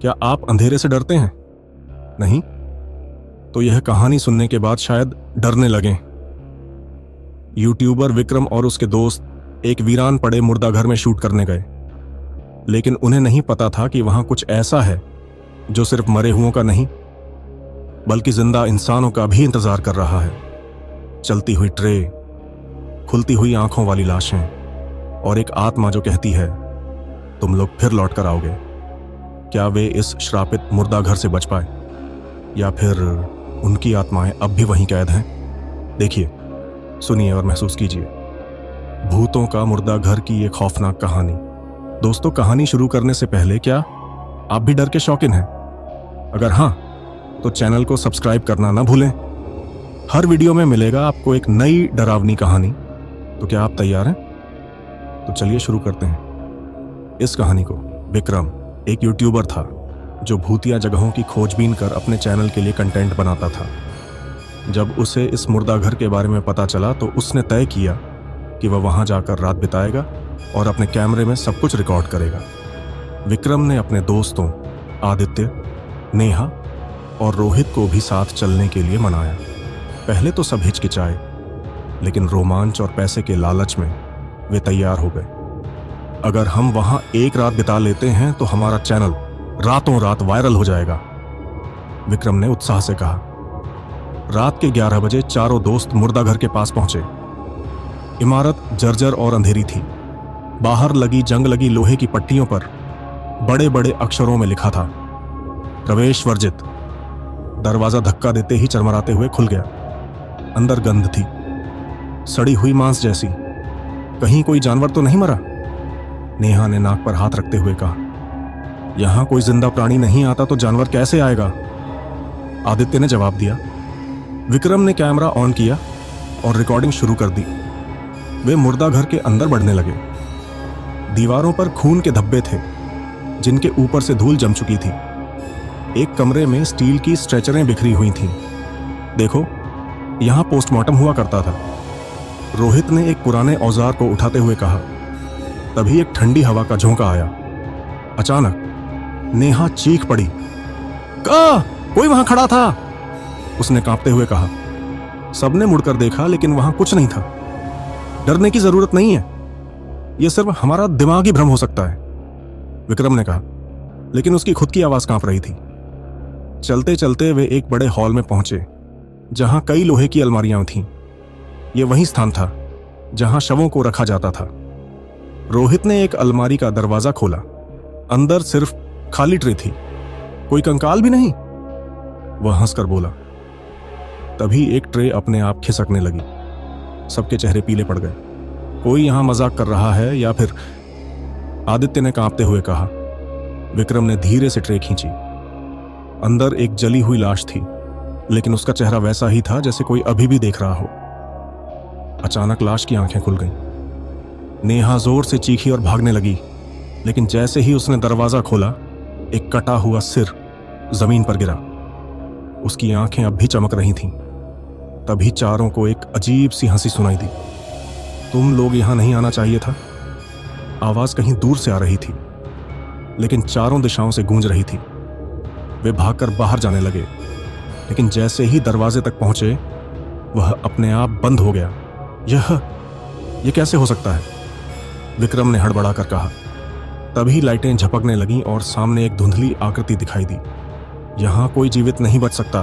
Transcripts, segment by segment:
क्या आप अंधेरे से डरते हैं? नहीं? तो यह कहानी सुनने के बाद शायद डरने लगें। यूट्यूबर विक्रम और उसके दोस्त एक वीरान पड़े मुर्दाघर में शूट करने गए, लेकिन उन्हें नहीं पता था कि वहां कुछ ऐसा है जो सिर्फ मरे हुओं का नहीं बल्कि जिंदा इंसानों का भी इंतजार कर रहा है। चलती हुई ट्रे, खुलती हुई आंखों वाली लाशें और एक आत्मा जो कहती है तुम लोग फिर लौट कर आओगे। क्या वे इस श्रापित मुर्दाघर से बच पाए या फिर उनकी आत्माएं अब भी वहीं कैद हैं? देखिए, सुनिए और महसूस कीजिए भूतों का मुर्दाघर की ये खौफनाक कहानी। दोस्तों, कहानी शुरू करने से पहले क्या आप भी डर के शौकीन हैं? अगर हां, तो चैनल को सब्सक्राइब करना ना भूलें। हर वीडियो में मिलेगा आपको एक नई डरावनी कहानी। तो क्या आप तैयार हैं? तो चलिए शुरू करते हैं इस कहानी को। विक्रम एक यूट्यूबर था जो भूतिया जगहों की खोजबीन कर अपने चैनल के लिए कंटेंट बनाता था। जब उसे इस मुर्दाघर के बारे में पता चला तो उसने तय किया कि वह वहां जाकर रात बिताएगा और अपने कैमरे में सब कुछ रिकॉर्ड करेगा। विक्रम ने अपने दोस्तों आदित्य, नेहा और रोहित को भी साथ चलने के लिए मनाया। पहले तो सब हिचकिचाए, लेकिन रोमांच और पैसे के लालच में वे तैयार हो गए। अगर हम वहां एक रात बिता लेते हैं तो हमारा चैनल रातों रात वायरल हो जाएगा, विक्रम ने उत्साह से कहा। रात के 11 बजे चारों दोस्त मुर्दाघर के पास पहुंचे। इमारत जर्जर और अंधेरी थी। बाहर लगी जंग लगी लोहे की पट्टियों पर बड़े बड़े अक्षरों में लिखा था, प्रवेश वर्जित। दरवाजा धक्का देते ही चरमराते हुए खुल गया। अंदर गंध थी, सड़ी हुई मांस जैसी। कहीं कोई जानवर तो नहीं मरा? नेहा ने नाक पर हाथ रखते हुए कहा। यहां कोई जिंदा प्राणी नहीं आता तो जानवर कैसे आएगा? आदित्य ने जवाब दिया। विक्रम ने कैमरा ऑन किया और रिकॉर्डिंग शुरू कर दी। वे मुर्दाघर के अंदर बढ़ने लगे। दीवारों पर खून के धब्बे थे जिनके ऊपर से धूल जम चुकी थी। एक कमरे में स्टील की स्ट्रेचरें बिखरी हुई थीं। देखो, यहां पोस्टमार्टम हुआ करता था, रोहित ने एक पुराने औजार को उठाते हुए कहा। तभी एक ठंडी हवा का झोंका आया। अचानक नेहा चीख पड़ी, कोई वहां खड़ा था, उसने कांपते हुए कहा। सबने मुड़कर देखा, लेकिन वहां कुछ नहीं था। डरने की जरूरत नहीं है, यह सिर्फ हमारा दिमागी भ्रम हो सकता है, विक्रम ने कहा, लेकिन उसकी खुद की आवाज कांप रही थी। चलते चलते वे एक बड़े हॉल में पहुंचे जहां कई लोहे की अलमारियां थीं। यह वही स्थान था जहां शवों को रखा जाता था। रोहित ने एक अलमारी का दरवाजा खोला। अंदर सिर्फ खाली ट्रे थी, कोई कंकाल भी नहीं। वह हंसकर बोला। तभी एक ट्रे अपने आप खिसकने लगी। सबके चेहरे पीले पड़ गए। कोई यहां मजाक कर रहा है या फिर? आदित्य ने कांपते हुए कहा। विक्रम ने धीरे से ट्रे खींची। अंदर एक जली हुई लाश थी, लेकिन उसका चेहरा वैसा ही था जैसे कोई अभी भी देख रहा हो। अचानक लाश की आंखें खुल गईं। नेहा जोर से चीखी और भागने लगी, लेकिन जैसे ही उसने दरवाजा खोला, एक कटा हुआ सिर जमीन पर गिरा। उसकी आंखें अब भी चमक रही थीं। तभी चारों को एक अजीब सी हंसी सुनाई दी। तुम लोग यहां नहीं आना चाहिए था। आवाज कहीं दूर से आ रही थी, लेकिन चारों दिशाओं से गूंज रही थी। वे भागकर बाहर जाने लगे, लेकिन जैसे ही दरवाजे तक पहुंचे, वह अपने आप बंद हो गया। यह कैसे हो सकता है? विक्रम ने हड़बड़ाकर कहा। तभी लाइटें झपकने लगीं और सामने एक धुंधली आकृति दिखाई दी। यहां कोई जीवित नहीं बच सकता।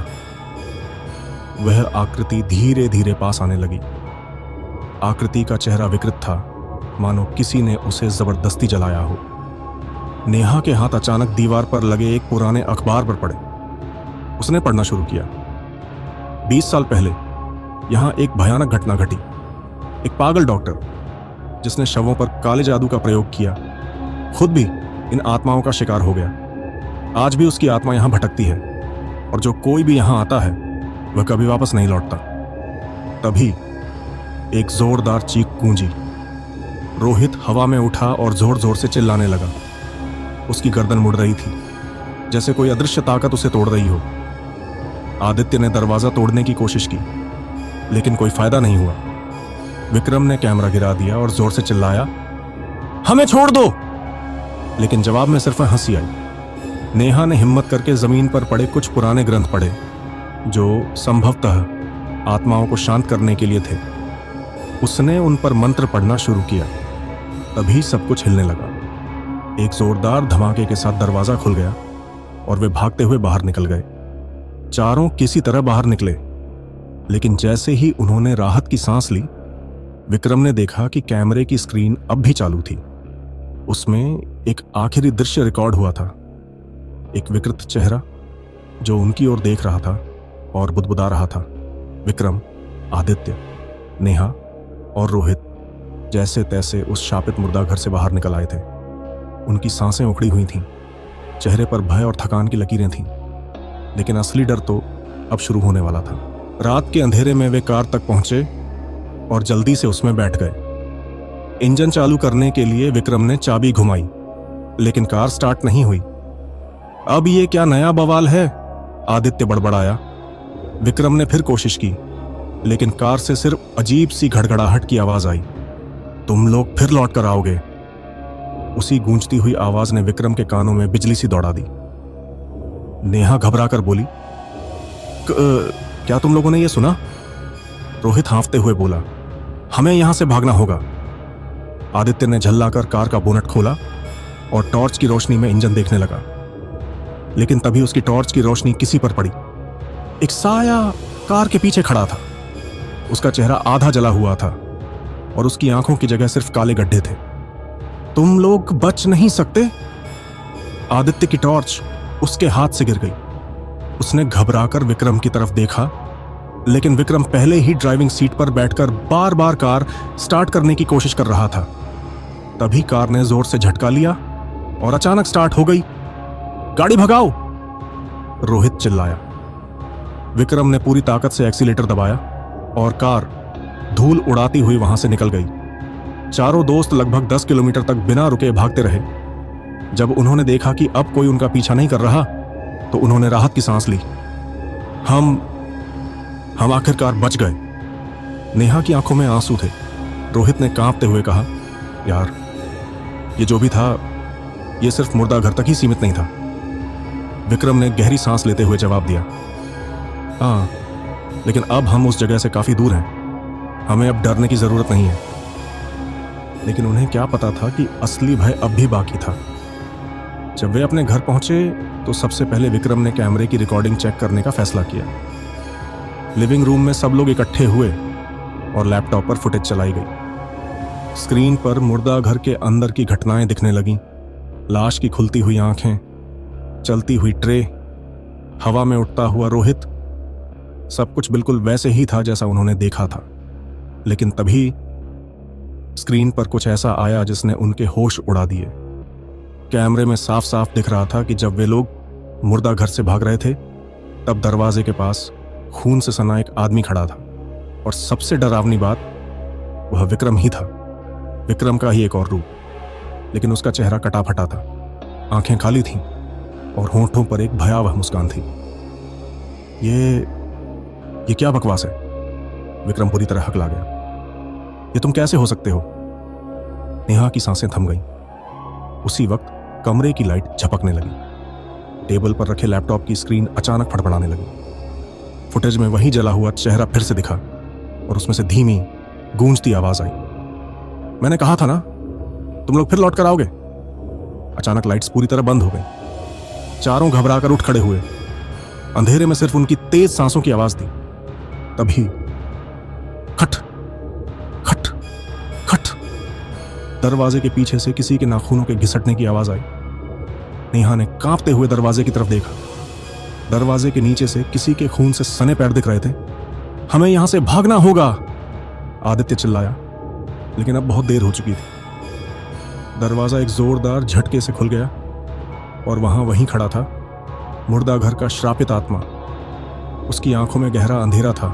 वह आकृति धीरे धीरे पास आने लगी। आकृति का चेहरा विकृत था, मानो किसी ने उसे जबरदस्ती जलाया हो। नेहा के हाथ अचानक दीवार पर लगे एक पुराने अखबार पर पड़े। उसने पढ़ना शुरू किया। 20 साल पहले यहां एक भयानक घटना घटी। एक पागल डॉक्टर जिसने शवों पर काले जादू का प्रयोग किया, खुद भी इन आत्माओं का शिकार हो गया। आज भी उसकी आत्मा यहां भटकती है, और जो कोई भी यहां आता है वह कभी वापस नहीं लौटता। तभी एक जोरदार चीख गूंजी। रोहित हवा में उठा और जोर जोर से चिल्लाने लगा। उसकी गर्दन मुड़ रही थी, जैसे कोई अदृश्य ताकत उसे तोड़ रही हो। आदित्य ने दरवाजा तोड़ने की कोशिश की, लेकिन कोई फायदा नहीं हुआ। विक्रम ने कैमरा गिरा दिया और जोर से चिल्लाया, हमें छोड़ दो। लेकिन जवाब में सिर्फ हंसी आई। नेहा ने हिम्मत करके जमीन पर पड़े कुछ पुराने ग्रंथ पढ़े जो संभवतः आत्माओं को शांत करने के लिए थे। उसने उन पर मंत्र पढ़ना शुरू किया। तभी सब कुछ हिलने लगा। एक जोरदार धमाके के साथ दरवाजा खुल गया और वे भागते हुए बाहर निकल गए। चारों किसी तरह बाहर निकले, लेकिन जैसे ही उन्होंने राहत की सांस ली, विक्रम ने देखा कि कैमरे की स्क्रीन अब भी चालू थी। उसमें एक आखिरी दृश्य रिकॉर्ड हुआ था। एक विकृत चेहरा जो उनकी ओर देख रहा था और बुदबुदा रहा था। विक्रम, आदित्य, नेहा और रोहित जैसे तैसे उस शापित मुर्दा घर से बाहर निकल आए थे। उनकी सांसें उखड़ी हुई थीं, चेहरे पर भय और थकान की लकीरें थीं, लेकिन असली डर तो अब शुरू होने वाला था। रात के अंधेरे में वे कार तक पहुंचे और जल्दी से उसमें बैठ गए। इंजन चालू करने के लिए विक्रम ने चाबी घुमाई, लेकिन कार स्टार्ट नहीं हुई। अब ये क्या नया बवाल है? आदित्य बड़बड़ाया। विक्रम ने फिर कोशिश की, लेकिन कार से सिर्फ अजीब सी घड़घड़ाहट की आवाज आई। तुम लोग फिर लौट कर आओगे? उसी गूंजती हुई आवाज ने विक्रम के कानों में बिजली सी दौड़ा दी। नेहा घबरा कर बोली, क्या तुम लोगों ने यह सुना? रोहित हाँफते हुए बोला, हमें यहां से भागना होगा। आदित्य ने झल्लाकर कार का बोनट खोला और टॉर्च की रोशनी में इंजन देखने लगा, लेकिन तभी उसकी टॉर्च की रोशनी किसी पर पड़ी। एक साया कार के पीछे खड़ा था। उसका चेहरा आधा जला हुआ था और उसकी आंखों की जगह सिर्फ काले गड्ढे थे। तुम लोग बच नहीं सकते? आदित्य की टॉर्च उसके हाथ से गिर गई। उसने घबराकर विक्रम की तरफ देखा, लेकिन विक्रम पहले ही ड्राइविंग सीट पर बैठकर बार बार कार स्टार्ट करने की कोशिश कर रहा था। तभी कार ने जोर से झटका लिया और अचानक स्टार्ट हो गई। गाड़ी भगाओ! रोहित चिल्लाया। विक्रम ने पूरी ताकत से एक्सीलेटर दबाया और कार धूल उड़ाती हुई वहां से निकल गई। चारों दोस्त लगभग 10 किलोमीटर तक बिना रुके भागते रहे। जब उन्होंने देखा कि अब कोई उनका पीछा नहीं कर रहा, तो उन्होंने राहत की सांस ली। हम आखिरकार बच गए। नेहा की आंखों में आंसू थे। रोहित ने कांपते हुए कहा, यार, ये जो भी था, ये सिर्फ मुर्दा घर तक ही सीमित नहीं था। विक्रम ने गहरी सांस लेते हुए जवाब दिया, हाँ, लेकिन अब हम उस जगह से काफी दूर हैं। हमें अब डरने की जरूरत नहीं है। लेकिन उन्हें क्या पता था कि असली भय अब भी बाकी था। जब वे अपने घर पहुंचे तो सबसे पहले विक्रम ने कैमरे की रिकॉर्डिंग चेक करने का फैसला किया। लिविंग रूम में सब लोग इकट्ठे हुए और लैपटॉप पर फुटेज चलाई गई। स्क्रीन पर मुर्दा घर के अंदर की घटनाएं दिखने लगीं। लाश की खुलती हुई आंखें, चलती हुई ट्रे, हवा में उड़ता हुआ रोहित। सब कुछ बिल्कुल वैसे ही था जैसा उन्होंने देखा था। लेकिन तभी स्क्रीन पर कुछ ऐसा आया जिसने उनके होश उड़ा दिए। कैमरे में साफ साफ दिख रहा था कि जब वे लोग मुर्दा घर से भाग रहे थे, तब दरवाजे के पास खून से सना एक आदमी खड़ा था। और सबसे डरावनी बात, वह विक्रम ही था। विक्रम का ही एक और रूप, लेकिन उसका चेहरा कटा फटा था, आंखें खाली थीं और होंठों पर एक भयावह मुस्कान थी। ये क्या बकवास है? विक्रम पूरी तरह हकला गया। ये तुम कैसे हो सकते हो? नेहा की सांसें थम गईं। उसी वक्त कमरे की लाइट झपकने लगी। टेबल पर रखे लैपटॉप की स्क्रीन अचानक फड़फड़ाने लगी। फुटेज में वही जला हुआ चेहरा फिर से दिखा और उसमें से धीमी गूंजती आवाज आई, मैंने कहा था ना, तुम लोग फिर लौट कर आओगे। अचानक लाइट्स पूरी तरह बंद हो गई। चारों घबराकर उठ खड़े हुए। अंधेरे में सिर्फ उनकी तेज सांसों की आवाज थी। तभी खट खट खट, दरवाजे के पीछे से किसी के नाखूनों के घिसटने की आवाज आई। नेहा ने कांपते हुए दरवाजे की तरफ देखा। दरवाजे के नीचे से किसी के खून से सने पैर दिख रहे थे। हमें यहां से भागना होगा, आदित्य चिल्लाया, लेकिन अब बहुत देर हो चुकी थी। दरवाजा एक जोरदार झटके से खुल गया और वहीं खड़ा था मुर्दा घर का श्रापित आत्मा। उसकी आंखों में गहरा अंधेरा था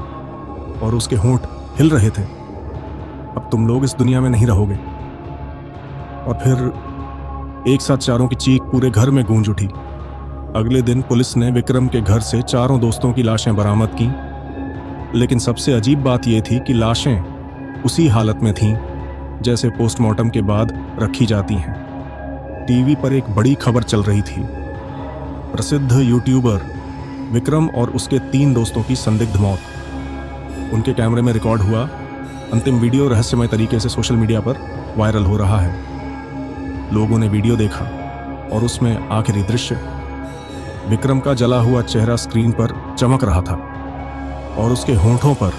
और उसके होंठ हिल रहे थे। अब तुम लोग इस दुनिया में नहीं रहोगे। और फिर एक साथ चारों की चीख पूरे घर में गूंज उठी। अगले दिन पुलिस ने विक्रम के घर से चारों दोस्तों की लाशें बरामद की, लेकिन सबसे अजीब बात यह थी कि लाशें उसी हालत में थीं जैसे पोस्टमार्टम के बाद रखी जाती हैं। टीवी पर एक बड़ी खबर चल रही थी। प्रसिद्ध यूट्यूबर विक्रम और उसके 3 दोस्तों की संदिग्ध मौत। उनके कैमरे में रिकॉर्ड हुआ अंतिम वीडियो रहस्यमय तरीके से सोशल मीडिया पर वायरल हो रहा है। लोगों ने वीडियो देखा और उसमें आखिरी दृश्य विक्रम का जला हुआ चेहरा स्क्रीन पर चमक रहा था और उसके होंठों पर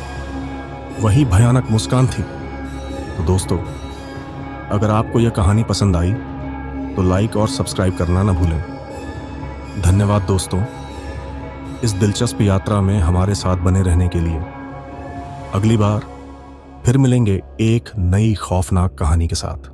वही भयानक मुस्कान थी। तो दोस्तों, अगर आपको यह कहानी पसंद आई तो लाइक और सब्सक्राइब करना न भूलें। धन्यवाद दोस्तों, इस दिलचस्प यात्रा में हमारे साथ बने रहने के लिए। अगली बार फिर मिलेंगे एक नई खौफनाक कहानी के साथ।